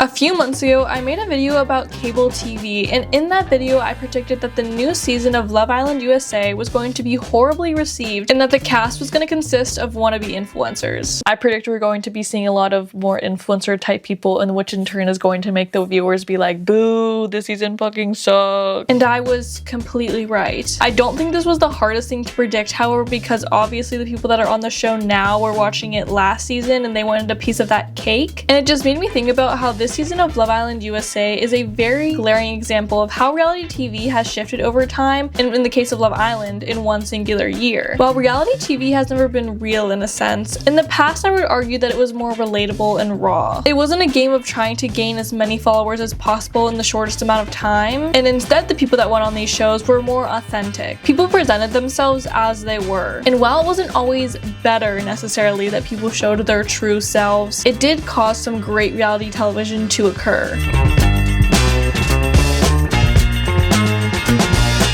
A few months ago, I made a video about cable TV, and in that video, I predicted that the new season of Love Island USA was going to be horribly received and that the cast was going to consist of wannabe influencers. I predict we're going to be seeing a lot of more influencer type people, and which in turn is going to make the viewers be like, boo, this season fucking sucks. And I was completely right. I don't think this was the hardest thing to predict, however, because obviously the people that are on the show now were watching it last season and they wanted a piece of that cake. And it just made me think about how this season of Love Island USA is a very glaring example of how reality TV has shifted over time, and in the case of Love Island, in one singular year. While reality TV has never been real in a sense, in the past I would argue that it was more relatable and raw. It wasn't a game of trying to gain as many followers as possible in the shortest amount of time, and instead the people that went on these shows were more authentic. People presented themselves as they were. And while it wasn't always better necessarily that people showed their true selves, it did cause some great reality television to occur.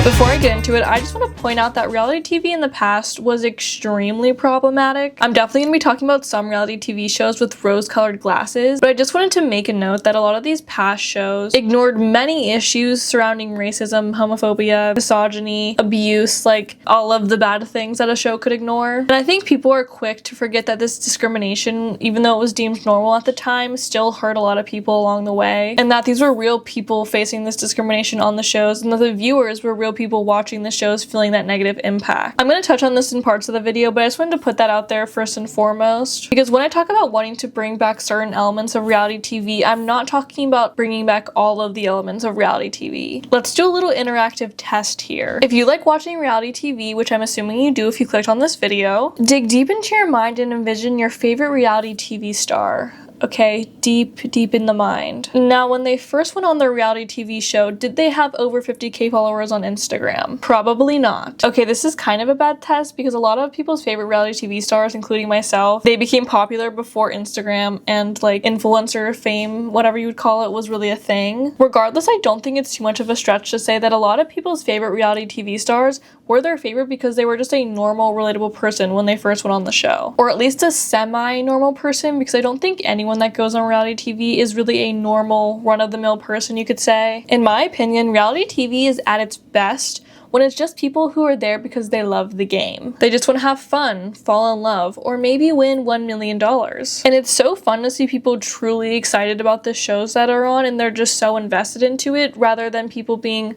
Before I get into it, I just want to point out that reality TV in the past was extremely problematic. I'm definitely going to be talking about some reality TV shows with rose-colored glasses, but I just wanted to make a note that a lot of these past shows ignored many issues surrounding racism, homophobia, misogyny, abuse, like all of the bad things that a show could ignore. And I think people are quick to forget that this discrimination, even though it was deemed normal at the time, still hurt a lot of people along the way, and that these were real people facing this discrimination on the shows, and that the viewers were real people watching the shows feeling that negative impact. I'm going to touch on this in parts of the video, but I just wanted to put that out there first and foremost, because when I talk about wanting to bring back certain elements of reality TV, I'm not talking about bringing back all of the elements of reality TV. Let's do a little interactive test here. If you like watching reality TV, which I'm assuming you do if you clicked on this video, dig deep into your mind and envision your favorite reality TV star. Okay, deep in the mind. Now, when they first went on their reality TV show, did they have over 50k followers on Instagram? Probably not. Okay, this is kind of a bad test because a lot of people's favorite reality TV stars, including myself, they became popular before Instagram and like influencer fame, whatever you would call it, was really a thing. Regardless, I don't think it's too much of a stretch to say that a lot of people's favorite reality TV stars were their favorite because they were just a normal, relatable person when they first went on the show. Or at least a semi-normal person, because I don't think anyone that goes on reality TV is really a normal, run-of-the-mill person, you could say. In my opinion, reality TV is at its best when it's just people who are there because they love the game. They just want to have fun, fall in love, or maybe win $1 million. And it's so fun to see people truly excited about the shows that are on and they're just so invested into it, rather than people being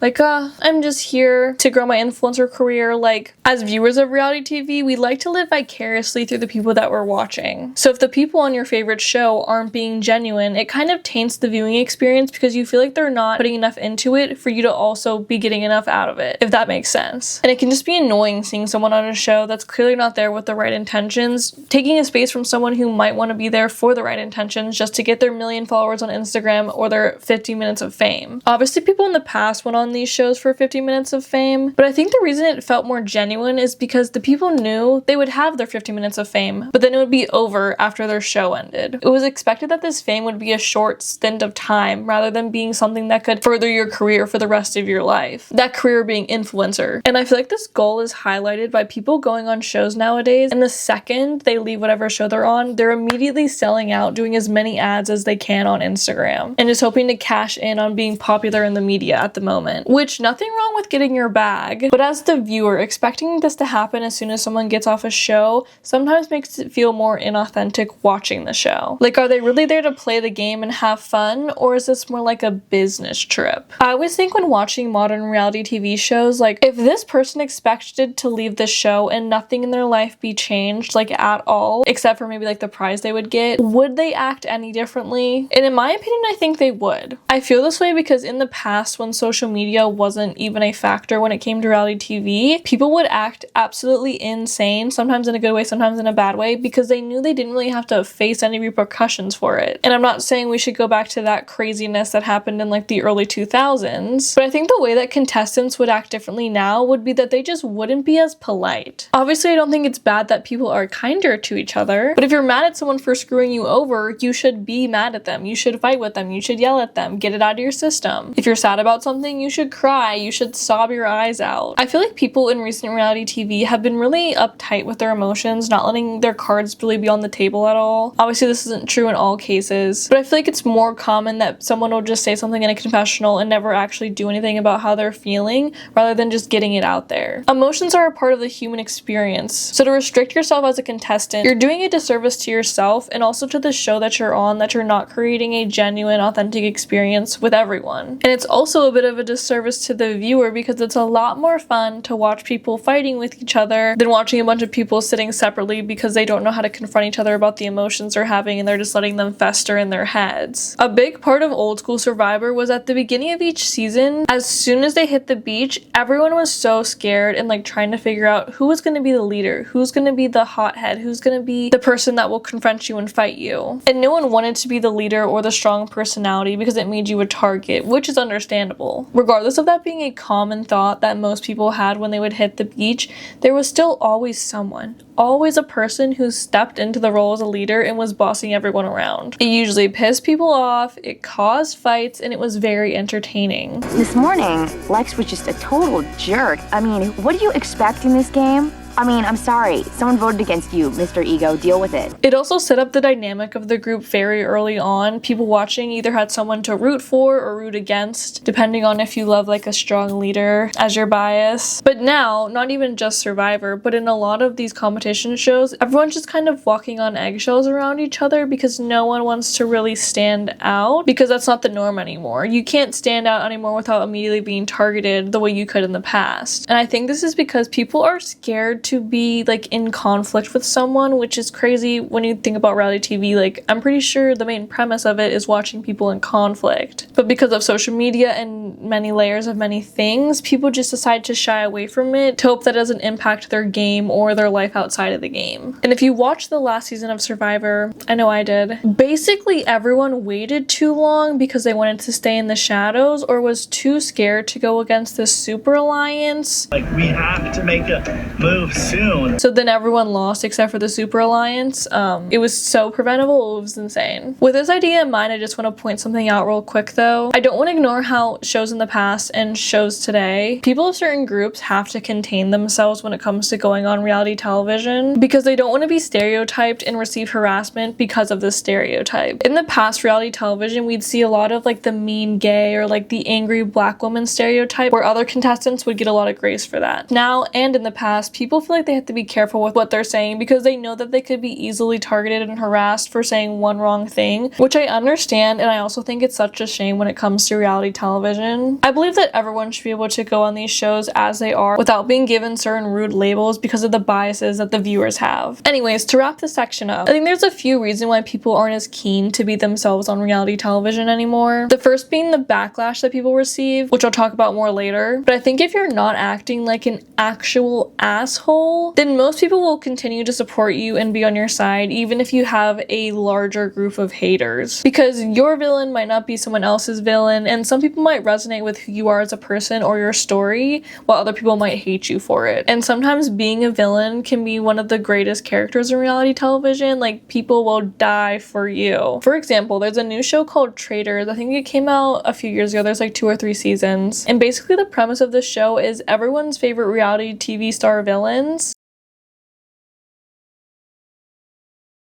like, I'm just here to grow my influencer career. Like, as viewers of reality TV, we like to live vicariously through the people that we're watching. So if the people on your favorite show aren't being genuine, it kind of taints the viewing experience because you feel like they're not putting enough into it for you to also be getting enough out of it, if that makes sense. And it can just be annoying seeing someone on a show that's clearly not there with the right intentions, taking a space from someone who might want to be there for the right intentions just to get their 1 million followers on Instagram or their 50 minutes of fame. Obviously, people in the past went on these shows for 50 minutes of fame, but I think the reason it felt more genuine is because the people knew they would have their 50 minutes of fame, but then it would be over after their show ended. It was expected that this fame would be a short stint of time rather than being something that could further your career for the rest of your life. That career being influencer. And I feel like this goal is highlighted by people going on shows nowadays, and the second they leave whatever show they're on, they're immediately selling out, doing as many ads as they can on Instagram, and just hoping to cash in on being popular in the media at the moment. Which, nothing wrong with getting your bag, but as the viewer, expecting this to happen as soon as someone gets off a show sometimes makes it feel more inauthentic watching the show. Like, are they really there to play the game and have fun, or is this more like a business trip? I always think when watching modern reality TV shows, like, if this person expected to leave the show and nothing in their life be changed, like, at all, except for maybe like the prize they would get, would they act any differently? And in my opinion, I think they would. I feel this way because in the past, when social media wasn't even a factor when it came to reality TV, people would act absolutely insane, sometimes in a good way, sometimes in a bad way, because they knew they didn't really have to face any repercussions for it. And I'm not saying we should go back to that craziness that happened in like the early 2000s, but I think the way that contestants would act differently now would be that they just wouldn't be as polite. Obviously, I don't think it's bad that people are kinder to each other, but if you're mad at someone for screwing you over, you should be mad at them. You should fight with them. You should yell at them. Get it out of your system. If you're sad about something, you should cry, you should sob your eyes out. I feel like people in recent reality TV have been really uptight with their emotions, not letting their cards really be on the table at all. Obviously, this isn't true in all cases, but I feel like it's more common that someone will just say something in a confessional and never actually do anything about how they're feeling, rather than just getting it out there. Emotions are a part of the human experience, so to restrict yourself as a contestant, you're doing a disservice to yourself and also to the show that you're on, that you're not creating a genuine, authentic experience with everyone. And it's also a bit of a disservice to the viewer, because it's a lot more fun to watch people fighting with each other than watching a bunch of people sitting separately because they don't know how to confront each other about the emotions they're having and they're just letting them fester in their heads. A big part of old school Survivor was at the beginning of each season, as soon as they hit the beach, everyone was so scared and like trying to figure out who was going to be the leader, who's going to be the hothead, who's going to be the person that will confront you and fight you. And no one wanted to be the leader or the strong personality because it made you a target, which is understandable. Regardless of that being a common thought that most people had when they would hit the beach, there was still always someone, always a person who stepped into the role as a leader and was bossing everyone around. It usually pissed people off, it caused fights, and it was very entertaining. This morning, Lex was just a total jerk. I mean, what do you expect in this game? I mean, I'm sorry. Someone voted against you, Mr. Ego. Deal with it. It also set up the dynamic of the group very early on. People watching either had someone to root for or root against, depending on if you love like a strong leader as your bias. But now, not even just Survivor, but in a lot of these competition shows, everyone's just kind of walking on eggshells around each other because no one wants to really stand out, because that's not the norm anymore. You can't stand out anymore without immediately being targeted the way you could in the past. And I think this is because people are scared to be like in conflict with someone, which is crazy when you think about reality TV. Like, I'm pretty sure the main premise of it is watching people in conflict. But because of social media and many layers of many things, people just decide to shy away from it to hope that it doesn't impact their game or their life outside of the game. And if you watch the last season of Survivor, I know I did, basically everyone waited too long because they wanted to stay in the shadows or was too scared to go against this super alliance. Like, we have to make a move soon. So then everyone lost except for the Super Alliance. It was so preventable, it was insane. With this idea in mind, I just want to point something out real quick though. I don't want to ignore how shows in the past and shows today, people of certain groups have to contain themselves when it comes to going on reality television because they don't want to be stereotyped and receive harassment because of this stereotype. In the past reality television, we'd see a lot of like the mean gay or like the angry black woman stereotype where other contestants would get a lot of grace for that. Now and in the past, people feel like they have to be careful with what they're saying because they know that they could be easily targeted and harassed for saying one wrong thing, which I understand, and I also think it's such a shame when it comes to reality television. I believe that everyone should be able to go on these shows as they are without being given certain rude labels because of the biases that the viewers have. Anyways, to wrap this section up, I think there's a few reasons why people aren't as keen to be themselves on reality television anymore. The first being the backlash that people receive, which I'll talk about more later. But I think if you're not acting like an actual asshole, then most people will continue to support you and be on your side even if you have a larger group of haters. Because your villain might not be someone else's villain, and some people might resonate with who you are as a person or your story, while other people might hate you for it. And sometimes being a villain can be one of the greatest characters in reality television. Like, people will die for you. For example, there's a new show called Traitors. I think it came out a few years ago. There's like 2 or 3 seasons. And basically the premise of the show is everyone's favorite reality TV star villains,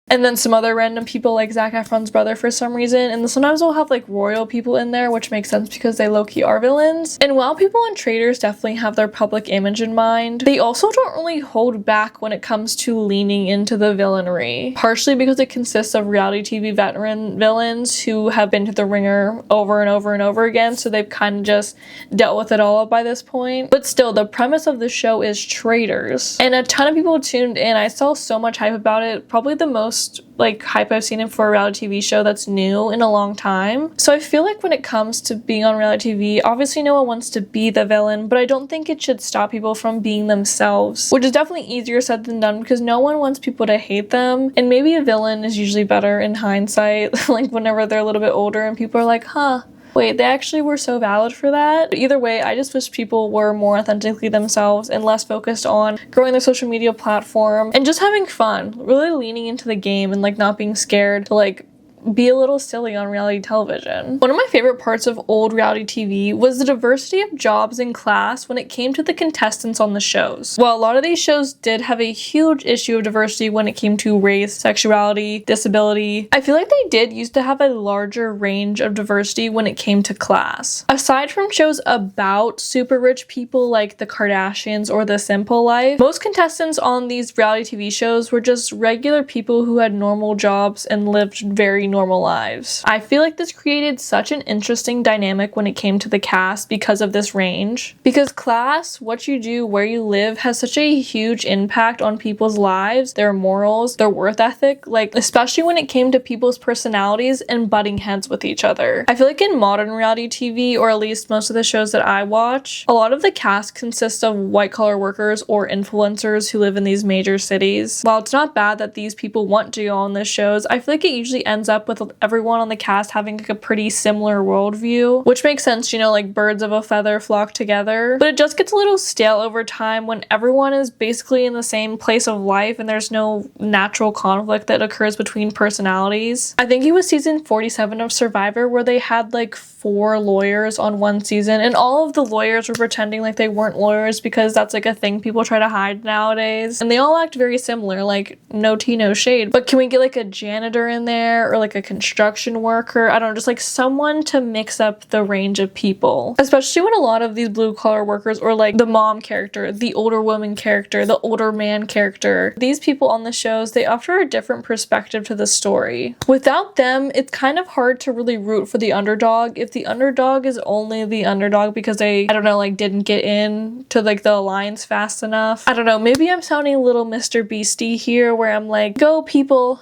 and then some other random people like Zac Efron's brother for some reason, and sometimes we'll have like royal people in there, which makes sense because they low-key are villains. And while people on Traitors definitely have their public image in mind, they also don't really hold back when it comes to leaning into the villainry, partially because it consists of reality TV veteran villains who have been to the ringer over and over and over again, so they've kind of just dealt with it all by this point. But still, the premise of the show is Traitors, and a ton of people tuned in. I saw so much hype about it, probably the most like hype I've seen it for a reality TV show that's new in a long time. So I feel like when it comes to being on reality TV, obviously no one wants to be the villain, but I don't think it should stop people from being themselves, which is definitely easier said than done because no one wants people to hate them. And maybe a villain is usually better in hindsight, like whenever they're a little bit older and people are like, huh, wait, they actually were so valid for that. But either way, I just wish people were more authentically themselves and less focused on growing their social media platform and just having fun, really leaning into the game and like not being scared to like be a little silly on reality television. One of my favorite parts of old reality TV was the diversity of jobs and class when it came to the contestants on the shows. While a lot of these shows did have a huge issue of diversity when it came to race, sexuality, disability, I feel like they did used to have a larger range of diversity when it came to class. Aside from shows about super rich people like the Kardashians or The Simple Life, most contestants on these reality TV shows were just regular people who had normal jobs and lived very normal lives. I feel like this created such an interesting dynamic when it came to the cast because of this range. Because class, what you do, where you live, has such a huge impact on people's lives, their morals, their work ethic, like especially when it came to people's personalities and butting heads with each other. I feel like in modern reality TV, or at least most of the shows that I watch, a lot of the cast consists of white collar workers or influencers who live in these major cities. While it's not bad that these people want to go on the shows, I feel like it usually ends up with everyone on the cast having like a pretty similar worldview, which makes sense, you know, like birds of a feather flock together. But it just gets a little stale over time when everyone is basically in the same place of life and there's no natural conflict that occurs between personalities. I think it was season 47 of Survivor where they had like 4 lawyers on one season, and all of the lawyers were pretending like they weren't lawyers because that's like a thing people try to hide nowadays. And they all act very similar, like no tea, no shade. But can we get like a janitor in there or like a construction worker? I don't know, just like someone to mix up the range of people. Especially when a lot of these blue collar workers, or like the mom character, the older woman character, the older man character, these people on the shows, they offer a different perspective to the story. Without them, it's kind of hard to really root for the underdog if the underdog is only the underdog because they, I don't know, like didn't get in to like the alliance fast enough. I don't know, maybe I'm sounding a little Mr. Beastie here where I'm like, go people,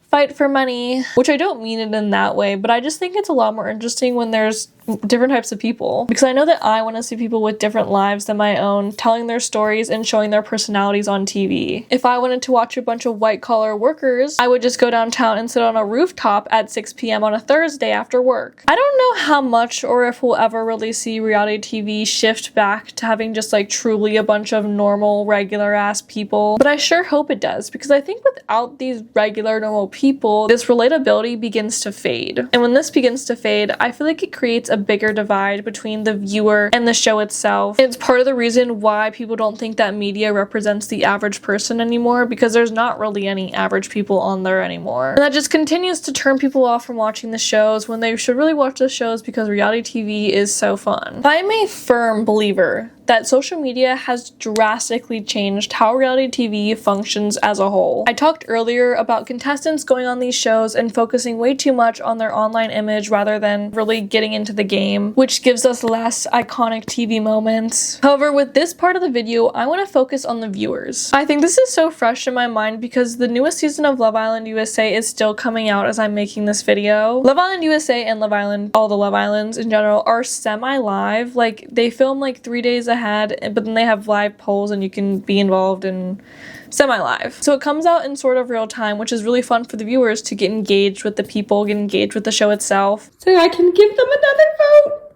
fight for money, which I don't mean it in that way, but I just think it's a lot more interesting when there's different types of people, because I know that I want to see people with different lives than my own telling their stories and showing their personalities on TV. If I wanted to watch a bunch of white collar workers, I would just go downtown and sit on a rooftop at 6 p.m. on a Thursday after work. I don't know how much or if we'll ever really see reality TV shift back to having just like truly a bunch of normal, regular ass people, but I sure hope it does, because I think without these regular, normal people, this relatability begins to fade. And when this begins to fade, I feel like it creates a bigger divide between the viewer and the show itself. It's part of the reason why people don't think that media represents the average person anymore, because there's not really any average people on there anymore. And that just continues to turn people off from watching the shows when they should really watch the shows because reality TV is so fun. I'm a firm believer that social media has drastically changed how reality TV functions as a whole. I talked earlier about contestants going on these shows and focusing way too much on their online image rather than really getting into the game, which gives us less iconic TV moments. However, with this part of the video, I want to focus on the viewers. I think this is so fresh in my mind because the newest season of Love Island USA is still coming out as I'm making this video. Love Island USA and Love Island, all the Love Islands in general, are semi-live. Like, they film like 3 days ahead, but then they have live polls and you can be involved in semi-live. So it comes out in sort of real time, which is really fun for the viewers to get engaged with the people, get engaged with the show itself. So I can give them another vote.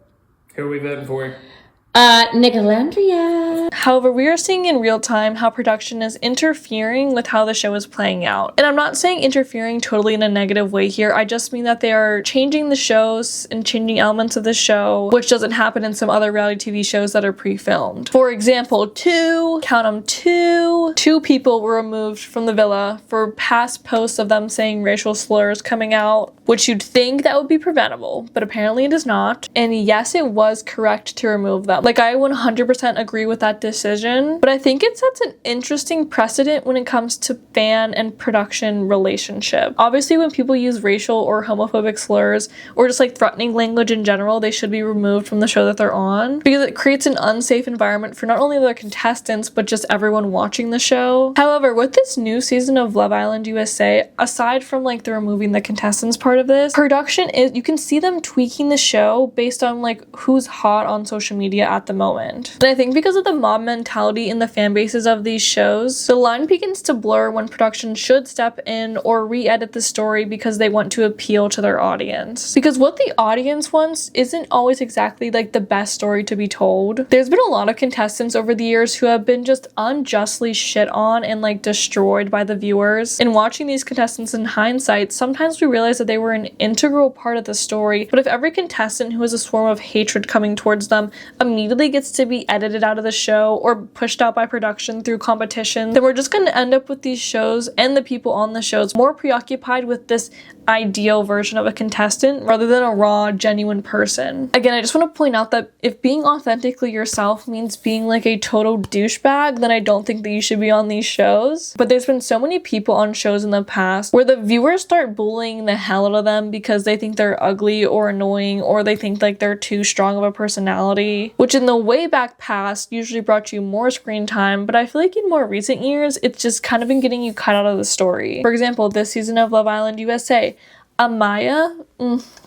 Who are we voting for? Nicolandria. However, we are seeing in real time how production is interfering with how the show is playing out. And I'm not saying interfering totally in a negative way here. I just mean that they are changing the shows and changing elements of the show, which doesn't happen in some other reality TV shows that are pre-filmed. For example, two people were removed from the villa for past posts of them saying racial slurs coming out, which you'd think that would be preventable, but apparently it is not. And yes, it was correct to remove them. Like, I 100% agree with that decision, but I think it sets an interesting precedent when it comes to fan and production relationship. Obviously, when people use racial or homophobic slurs, or just like threatening language in general, they should be removed from the show that they're on, because it creates an unsafe environment for not only the contestants, but just everyone watching the show. However, with this new season of Love Island USA, aside from like the removing the contestants part of this, production is, you can see them tweaking the show based on like who's hot on social media media at the moment. And I think because of the mob mentality in the fan bases of these shows, the line begins to blur when production should step in or re-edit the story because they want to appeal to their audience. Because what the audience wants isn't always exactly like the best story to be told. There's been a lot of contestants over the years who have been just unjustly shit on and like destroyed by the viewers. And watching these contestants in hindsight, sometimes we realize that they were an integral part of the story, but if every contestant who has a swarm of hatred coming towards them immediately gets to be edited out of the show or pushed out by production through competition, then we're just going to end up with these shows and the people on the shows more preoccupied with this ideal version of a contestant rather than a raw, genuine person. Again, I just want to point out that if being authentically yourself means being like a total douchebag, then I don't think that you should be on these shows. But there's been so many people on shows in the past where the viewers start bullying the hell out of them because they think they're ugly or annoying, or they think like they're too strong of a personality, which in the way back past usually brought you more screen time, but I feel like in more recent years, it's just kind of been getting you cut out of the story. For example, this season of Love Island USA, Amaya,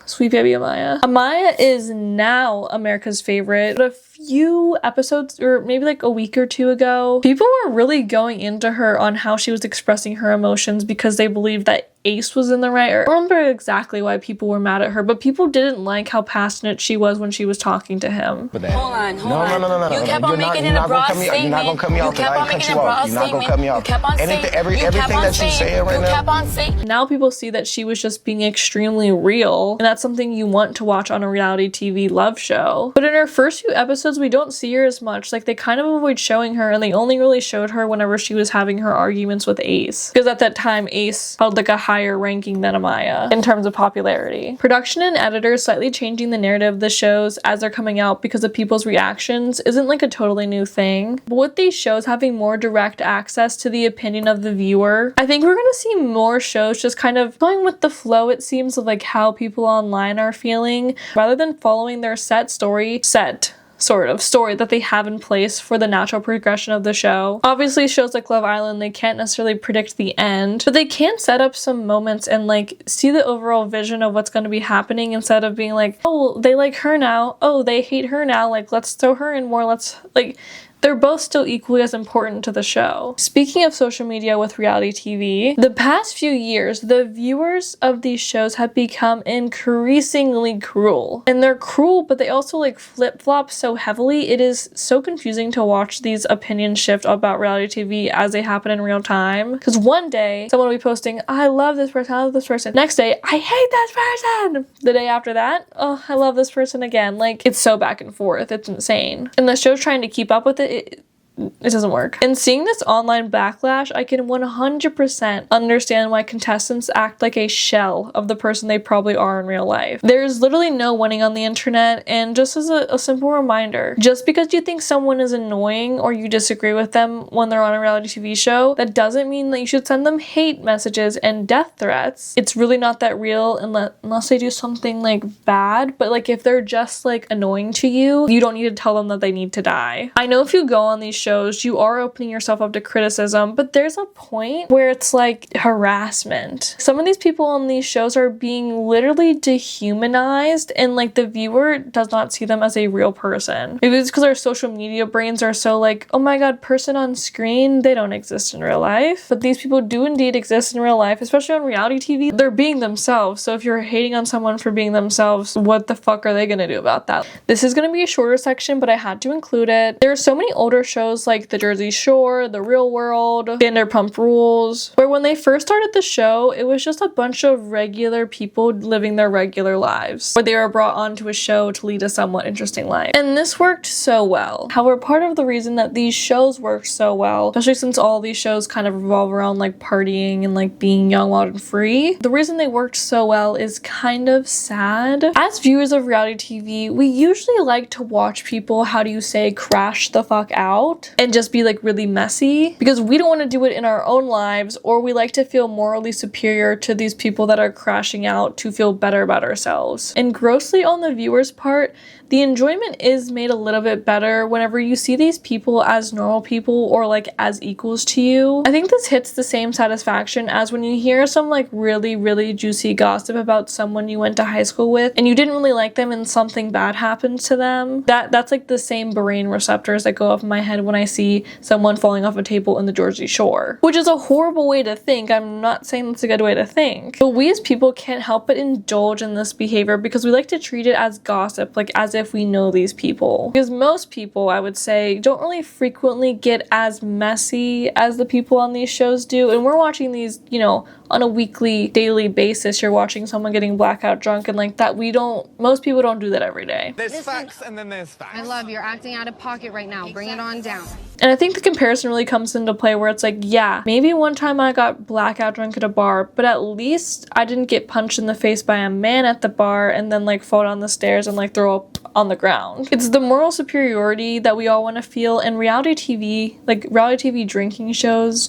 sweet baby Amaya. Amaya is now America's favorite. But a few episodes, or maybe like a week or two ago, people were really going into her on how she was expressing her emotions because they believed that Ace was in the right. Or I don't remember exactly why people were mad at her, but people didn't like how passionate she was when she was talking to him. Hold on. You kept on making it a broad statement. You're not gonna cut me off. You kept on making a broad statement. You're not gonna cut me off. You kept on saying everything that she's saying right now. You kept on saying. Now people see that she was just being extremely real, and that's something you want to watch on a reality TV love show. But in her first few episodes, we don't see her as much. Like, they kind of avoid showing her, and they only really showed her whenever she was having her arguments with Ace. Because at that time, Ace held like a higher ranking than Amaya in terms of popularity. Production and editors slightly changing the narrative of the shows as they're coming out because of people's reactions isn't like a totally new thing. But with these shows having more direct access to the opinion of the viewer, I think we're gonna see more shows just kind of going with the flow, it seems, of like how people online are feeling, rather than following their story that they have in place for the natural progression of the show. Obviously, shows like Love Island, they can't necessarily predict the end, but they can set up some moments and like see the overall vision of what's going to be happening, instead of being like, oh, they like her now, oh, they hate her now, like let's throw her in more, let's like. They're both still equally as important to the show. Speaking of social media with reality TV, the past few years, the viewers of these shows have become increasingly cruel. And they're cruel, but they also like flip-flop so heavily. It is so confusing to watch these opinions shift about reality TV as they happen in real time. Because one day, someone will be posting, I love this person, I love this person. Next day, I hate this person. The day after that, oh, I love this person again. Like, it's so back and forth. It's insane. And the show's trying to keep up with it. It doesn't work. And seeing this online backlash, I can 100% understand why contestants act like a shell of the person they probably are in real life. There's literally no winning on the internet, and just as a simple reminder, just because you think someone is annoying or you disagree with them when they're on a reality TV show, that doesn't mean that you should send them hate messages and death threats. It's really not that real unless they do something like bad, but like if they're just like annoying to you, you don't need to tell them that they need to die. I know if you go on these shows, you are opening yourself up to criticism, but there's a point where it's like harassment. Some of these people on these shows are being literally dehumanized, and like the viewer does not see them as a real person. Maybe it's because our social media brains are so like, oh my god, person on screen, they don't exist in real life. But these people do indeed exist in real life, especially on reality TV. They're being themselves. So if you're hating on someone for being themselves, what the fuck are they gonna do about that? This is gonna be a shorter section, but I had to include it. There are so many older shows like The Jersey Shore, The Real World, Vanderpump Rules, where when they first started the show, it was just a bunch of regular people living their regular lives, where they were brought onto a show to lead a somewhat interesting life. And this worked so well. However, part of the reason that these shows work so well, especially since all these shows kind of revolve around like partying and like being young, wild, and free, the reason they worked so well is kind of sad. As viewers of reality TV, we usually like to watch people, how do you say, crash the fuck out. it and just be like really messy, because we don't want to do it in our own lives, or we like to feel morally superior to these people that are crashing out to feel better about ourselves. And grossly on the viewer's part, the enjoyment is made a little bit better whenever you see these people as normal people or like as equals to you. I think this hits the same satisfaction as when you hear some like really juicy gossip about someone you went to high school with and you didn't really like them and something bad happened to them. That's like the same brain receptors that go off in my head when I see someone falling off a table in the Jersey Shore, which is a horrible way to think. I'm not saying that's a good way to think, but we as people can't help but indulge in this behavior because we like to treat it as gossip, like as if we know these people. Because most people, I would say, don't really frequently get as messy as the people on these shows do. And we're watching these, you know, on a weekly, daily basis. You're watching someone getting blackout drunk and like that. Most people don't do that every day. There's facts and then there's facts. I love you're acting out of pocket right now. Bring it on down. And I think the comparison really comes into play where it's like, yeah, maybe one time I got blackout drunk at a bar, but at least I didn't get punched in the face by a man at the bar and then like fall down the stairs and like throw up on the ground. It's the moral superiority that we all want to feel, and reality TV, like reality TV drinking shows,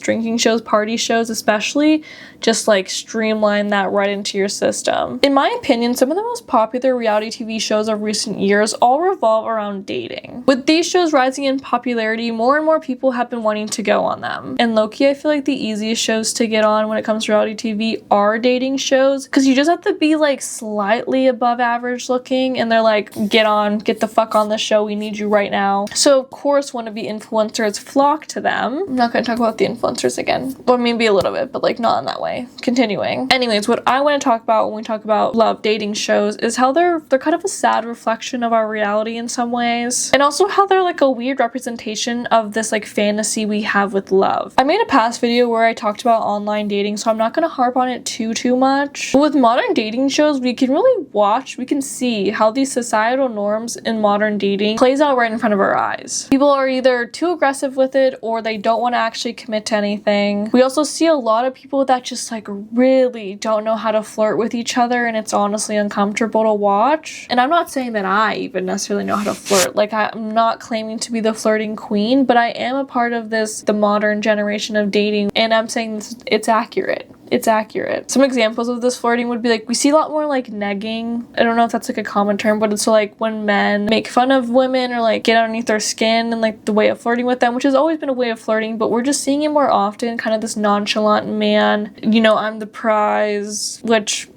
party shows especially, just like streamline that right into your system. In my opinion, some of the most popular reality TV shows of recent years all revolve around dating. With these shows rising in popularity, more and more people have been wanting to go on them. And low-key, I feel like the easiest shows to get on when it comes to reality TV are dating shows, because you just have to be like slightly above average looking and they're like, get the fuck on the show, we need you right now. So of course wannabe influencers flock to them. I'm not going to talk about the influencers again, or maybe a little bit, but like not in that way. Continuing. Anyways, what I want to talk about when we talk about love dating shows is how they're kind of a sad reflection of our reality in some ways, and also how they're like a weird representation of this like fantasy we have with love. I made a past video where I talked about online dating, so I'm not going to harp on it too much. But with modern dating shows, we can see how these societal norms in modern dating plays out right in front of our eyes. People are either too aggressive with it or they don't want to actually commit to anything. We also see a lot of people that just like really don't know how to flirt with each other, and it's honestly uncomfortable to watch. And I'm not saying that I even necessarily know how to flirt. Like, I'm not claiming to be the flirting queen, but I am a part of the modern generation of dating, and I'm saying it's accurate. It's accurate. Some examples of this flirting would be like, we see a lot more like negging. I don't know if that's like a common term, but it's like when men make fun of women or like get underneath their skin and like the way of flirting with them, which has always been a way of flirting, but we're just seeing it more often, kind of this nonchalant man, you know, I'm the prize, which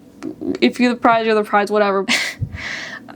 if you're the prize, you're the prize, whatever.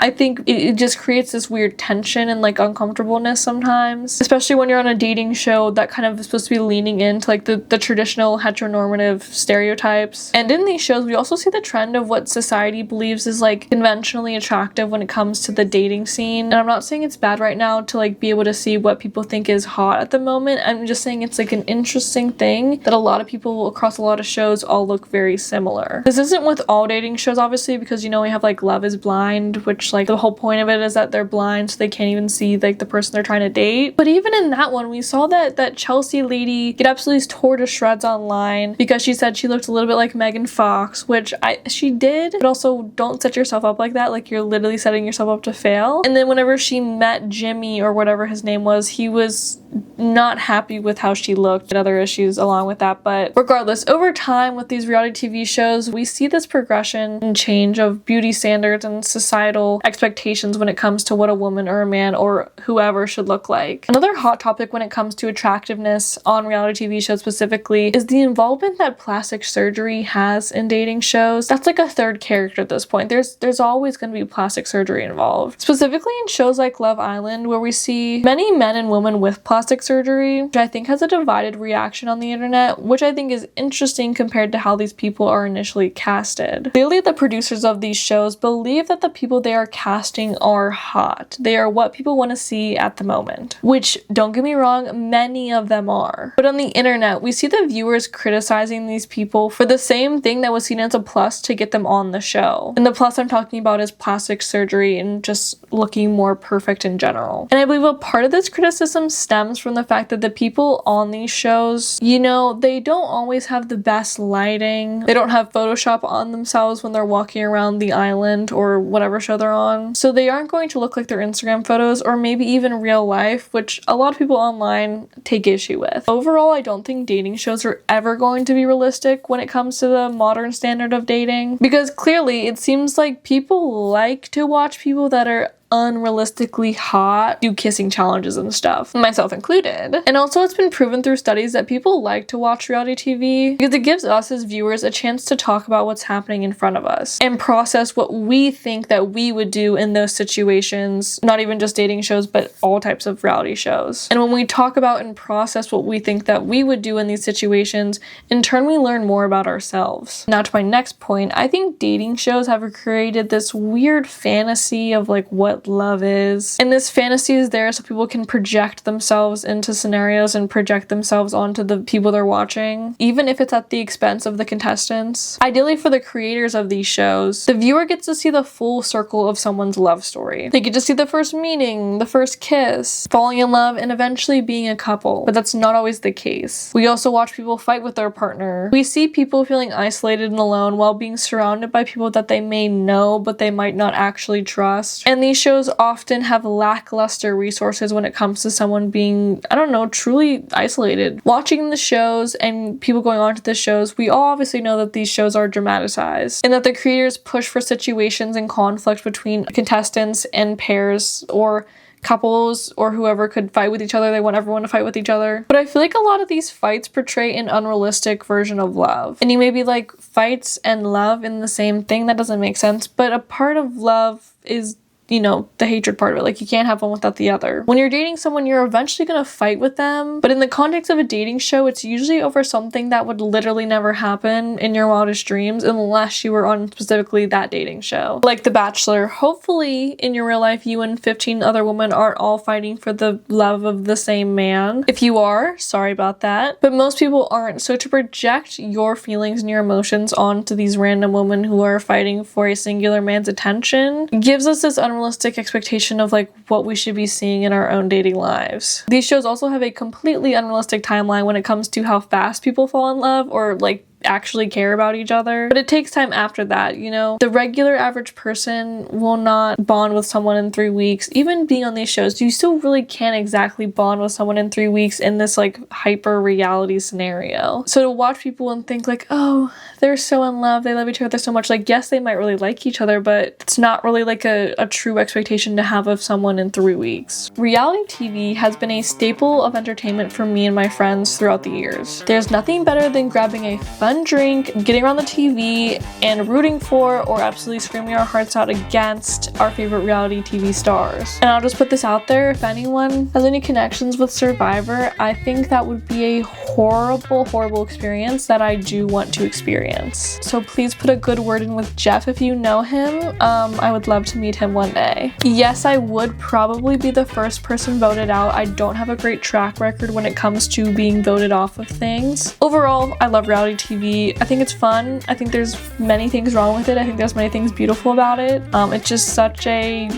I think it just creates this weird tension and like uncomfortableness sometimes, especially when you're on a dating show that kind of is supposed to be leaning into like the traditional heteronormative stereotypes. And in these shows, we also see the trend of what society believes is like conventionally attractive when it comes to the dating scene. And I'm not saying it's bad right now to like be able to see what people think is hot at the moment. I'm just saying it's like an interesting thing that a lot of people across a lot of shows all look very similar. This isn't with all dating shows, obviously, because you know we have like Love is Blind, which like the whole point of it is that they're blind so they can't even see like the person they're trying to date. But even in that one, we saw that Chelsea lady get absolutely tore to shreds online because she said she looked a little bit like Megan Fox, which she did, but also don't set yourself up like that. Like, you're literally setting yourself up to fail. And then whenever she met Jimmy or whatever his name was, he was not happy with how she looked and other issues along with that. But regardless, over time with these reality TV shows, we see this progression and change of beauty standards and societal expectations when it comes to what a woman or a man or whoever should look like. Another hot topic when it comes to attractiveness on reality TV shows specifically is the involvement that plastic surgery has in dating shows. That's like a third character at this point. There's always going to be plastic surgery involved. Specifically in shows like Love Island, where we see many men and women with plastic surgery, which I think has a divided reaction on the internet, which I think is interesting compared to how these people are initially casted. Clearly, the producers of these shows believe that the people they are casting are hot. They are what people want to see at the moment, which, don't get me wrong, many of them are. But on the internet, we see the viewers criticizing these people for the same thing that was seen as a plus to get them on the show. And the plus I'm talking about is plastic surgery and just looking more perfect in general. And I believe a part of this criticism stems from the fact that the people on these shows, you know, they don't always have the best lighting. They don't have Photoshop on themselves when they're walking around the island or whatever show they're they're on. So they aren't going to look like their Instagram photos or maybe even real life, which a lot of people online take issue with. Overall, I don't think dating shows are ever going to be realistic when it comes to the modern standard of dating, because clearly it seems like people like to watch people that are unrealistically hot do kissing challenges and stuff, myself included. And also it's been proven through studies that people like to watch reality TV because it gives us as viewers a chance to talk about what's happening in front of us and process what we think that we would do in those situations, not even just dating shows, but all types of reality shows. And when we talk about and process what we think that we would do in these situations, in turn we learn more about ourselves. Now to my next point, I think dating shows have created this weird fantasy of like what love is. And this fantasy is there so people can project themselves into scenarios and project themselves onto the people they're watching, even if it's at the expense of the contestants. Ideally for the creators of these shows, the viewer gets to see the full circle of someone's love story. They get to see the first meeting, the first kiss, falling in love, and eventually being a couple. But that's not always the case. We also watch people fight with their partner. We see people feeling isolated and alone while being surrounded by people that they may know but they might not actually trust. And these shows often have lackluster resources when it comes to someone being, I don't know, truly isolated. Watching the shows and people going on to the shows, we all obviously know that these shows are dramatized and that the creators push for situations and conflict between contestants and pairs or couples or whoever could fight with each other. They want everyone to fight with each other. But I feel like a lot of these fights portray an unrealistic version of love. And you may be like, fights and love in the same thing? That doesn't make sense. But a part of love is, you know, the hatred part of it. Like, you can't have one without the other. When you're dating someone, you're eventually gonna fight with them, but in the context of a dating show, it's usually over something that would literally never happen in your wildest dreams unless you were on specifically that dating show. Like The Bachelor, hopefully in your real life, you and 15 other women aren't all fighting for the love of the same man. If you are, sorry about that, but most people aren't. So to project your feelings and your emotions onto these random women who are fighting for a singular man's attention gives us this unrealistic expectation of like what we should be seeing in our own dating lives. These shows also have a completely unrealistic timeline when it comes to how fast people fall in love or like actually care about each other, but it takes time after that, you know? The regular average person will not bond with someone in 3 weeks. Even being on these shows, you still really can't exactly bond with someone in 3 weeks in this like hyper reality scenario. So to watch people and think like, oh, they're so in love, they love each other so much, like yes, they might really like each other, but it's not really like a true expectation to have of someone in 3 weeks. Reality TV has been a staple of entertainment for me and my friends throughout the years. There's nothing better than grabbing a fun drink, getting around the TV, and rooting for or absolutely screaming our hearts out against our favorite reality TV stars. And I'll just put this out there, if anyone has any connections with Survivor, I think that would be a horrible experience that I do want to experience. So please put a good word in with Jeff if you know him. I would love to meet him one day. Yes, I would probably be the first person voted out. I don't have a great track record when it comes to being voted off of things. Overall, I love reality TV. I think it's fun. I think there's many things wrong with it. I think there's many things beautiful about it. It's just such a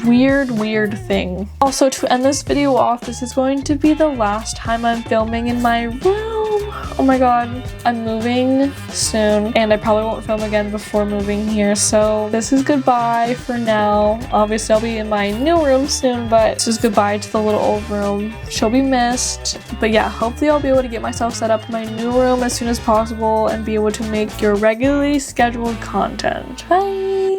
weird thing. Also, to end this video off, this is going to be the last time I'm filming in my room. Oh my god, I'm moving soon and I probably won't film again before moving here, so this is goodbye for now. Obviously I'll be in my new room soon, but this is goodbye to the little old room. She'll be missed, but yeah, hopefully I'll be able to get myself set up in my new room as soon as possible and be able to make your regularly scheduled content. Bye!